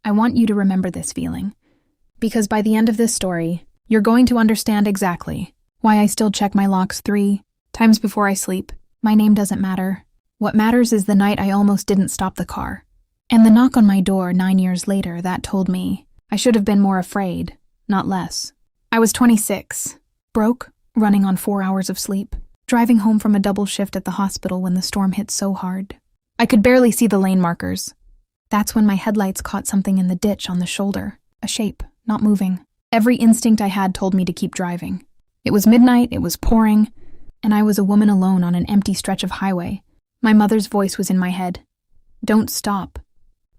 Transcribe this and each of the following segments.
I want you to remember this feeling. Because by the end of this story, you're going to understand exactly why I still check my locks 3 times before I sleep. My name doesn't matter. What matters is the night I almost didn't stop the car. And the knock on my door 9 years later that told me I should have been more afraid, not less. I was 26, broke, running on 4 hours of sleep, driving home from a double shift at the hospital when the storm hit so hard. I could barely see the lane markers. That's when my headlights caught something in the ditch on the shoulder, a shape, not moving. Every instinct I had told me to keep driving. It was midnight, it was pouring, and I was a woman alone on an empty stretch of highway. My mother's voice was in my head. Don't stop.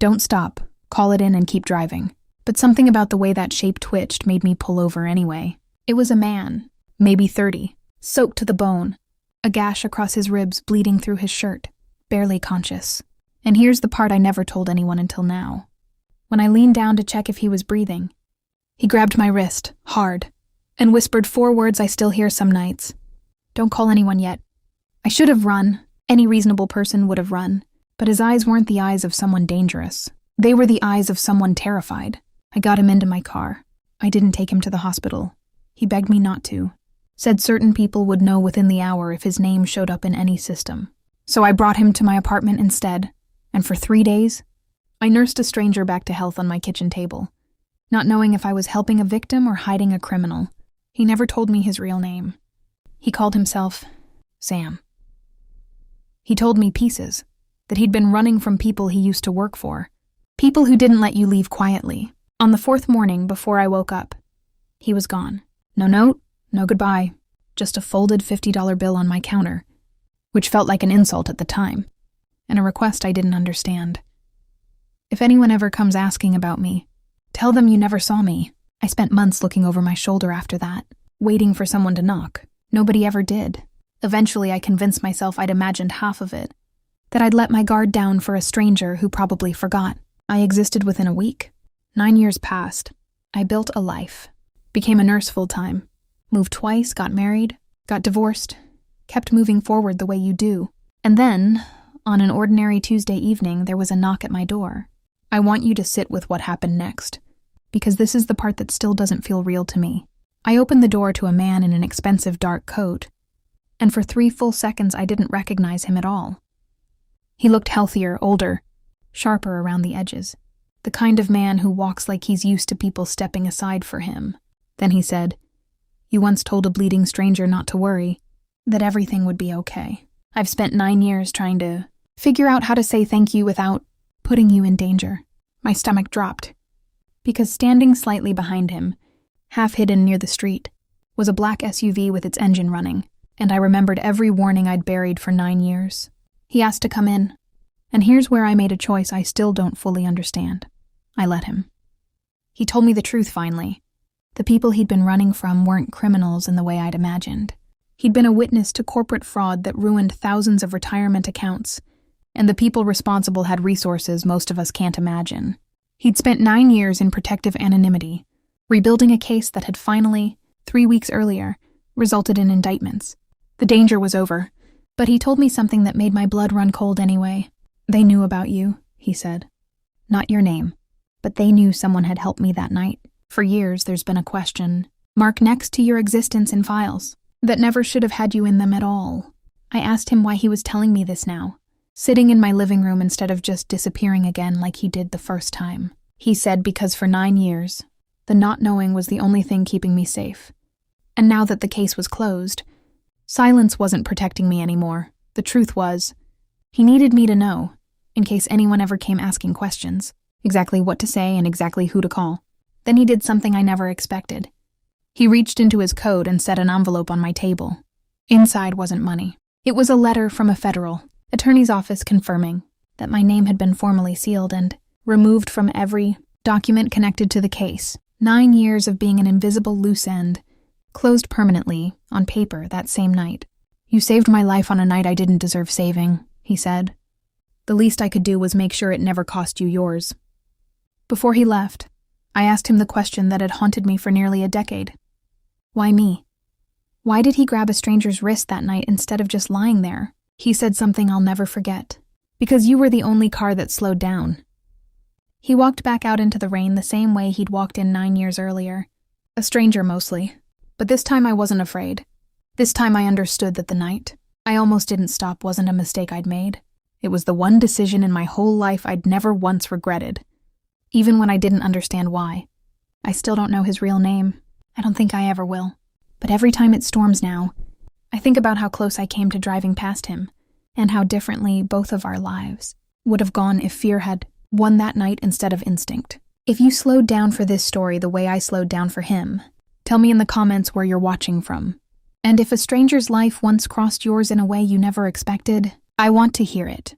Don't stop. Call it in and keep driving. But something about the way that shape twitched made me pull over anyway. It was a man, maybe 30, soaked to the bone, a gash across his ribs bleeding through his shirt, barely conscious. And here's the part I never told anyone until now. When I leaned down to check if he was breathing, he grabbed my wrist, hard, and whispered 4 words I still hear some nights. Don't call anyone yet. I should have run. Any reasonable person would have run. But his eyes weren't the eyes of someone dangerous. They were the eyes of someone terrified. I got him into my car. I didn't take him to the hospital. He begged me not to. Said certain people would know within the hour if his name showed up in any system. So I brought him to my apartment instead. And for 3 days, I nursed a stranger back to health on my kitchen table, not knowing if I was helping a victim or hiding a criminal. He never told me his real name. He called himself Sam. He told me pieces, that he'd been running from people he used to work for, people who didn't let you leave quietly. On the 4th morning before I woke up, he was gone. No note, no goodbye, just a folded $50 bill on my counter, which felt like an insult at the time, and a request I didn't understand. If anyone ever comes asking about me, tell them you never saw me. I spent months looking over my shoulder after that, waiting for someone to knock. Nobody ever did. Eventually I convinced myself I'd imagined half of it, that I'd let my guard down for a stranger who probably forgot. I existed within a week. 9 years passed. I built a life, became a nurse full-time, moved twice, got married, got divorced, kept moving forward the way you do. And then, on an ordinary Tuesday evening, there was a knock at my door. I want you to sit with what happened next, because this is the part that still doesn't feel real to me. I opened the door to a man in an expensive dark coat, and for 3 full seconds I didn't recognize him at all. He looked healthier, older, sharper around the edges, the kind of man who walks like he's used to people stepping aside for him. Then he said, "You once told a bleeding stranger not to worry, that everything would be okay. I've spent 9 years trying to figure out how to say thank you without putting you in danger." My stomach dropped, because standing slightly behind him, half hidden near the street, was a black SUV with its engine running, and I remembered every warning I'd buried for 9 years. He asked to come in, and here's where I made a choice I still don't fully understand. I let him. He told me the truth finally. The people he'd been running from weren't criminals in the way I'd imagined. He'd been a witness to corporate fraud that ruined thousands of retirement accounts, and the people responsible had resources most of us can't imagine. He'd spent 9 years in protective anonymity, rebuilding a case that had finally, 3 weeks earlier, resulted in indictments. The danger was over, but he told me something that made my blood run cold anyway. "They knew about you," he said. "Not your name, but they knew someone had helped me that night. For years there's been a question marked next to your existence in files that never should have had you in them at all." I asked him why he was telling me this now, sitting in my living room instead of just disappearing again like he did the first time. He said because for 9 years, the not knowing was the only thing keeping me safe. And now that the case was closed, silence wasn't protecting me anymore. The truth was, he needed me to know, in case anyone ever came asking questions, exactly what to say and exactly who to call. Then he did something I never expected. He reached into his coat and set an envelope on my table. Inside wasn't money. It was a letter from a federal attorney's office confirming that my name had been formally sealed and removed from every document connected to the case. 9 years of being an invisible loose end, closed permanently, on paper, that same night. "You saved my life on a night I didn't deserve saving," he said. "The least I could do was make sure it never cost you yours." Before he left, I asked him the question that had haunted me for nearly a decade. Why me? Why did he grab a stranger's wrist that night instead of just lying there? He said something I'll never forget. "Because you were the only car that slowed down. He walked back out into the rain the same way he'd walked in 9 years earlier. A stranger mostly. But this time I wasn't afraid. This time I understood that the night I almost didn't stop wasn't a mistake I'd made. It was the one decision in my whole life I'd never once regretted. Even when I didn't understand why. I still don't know his real name. I don't think I ever will. But every time it storms now, I think about how close I came to driving past him, and how differently both of our lives would have gone if fear had won that night instead of instinct. If you slowed down for this story the way I slowed down for him, tell me in the comments where you're watching from. And if a stranger's life once crossed yours in a way you never expected, I want to hear it.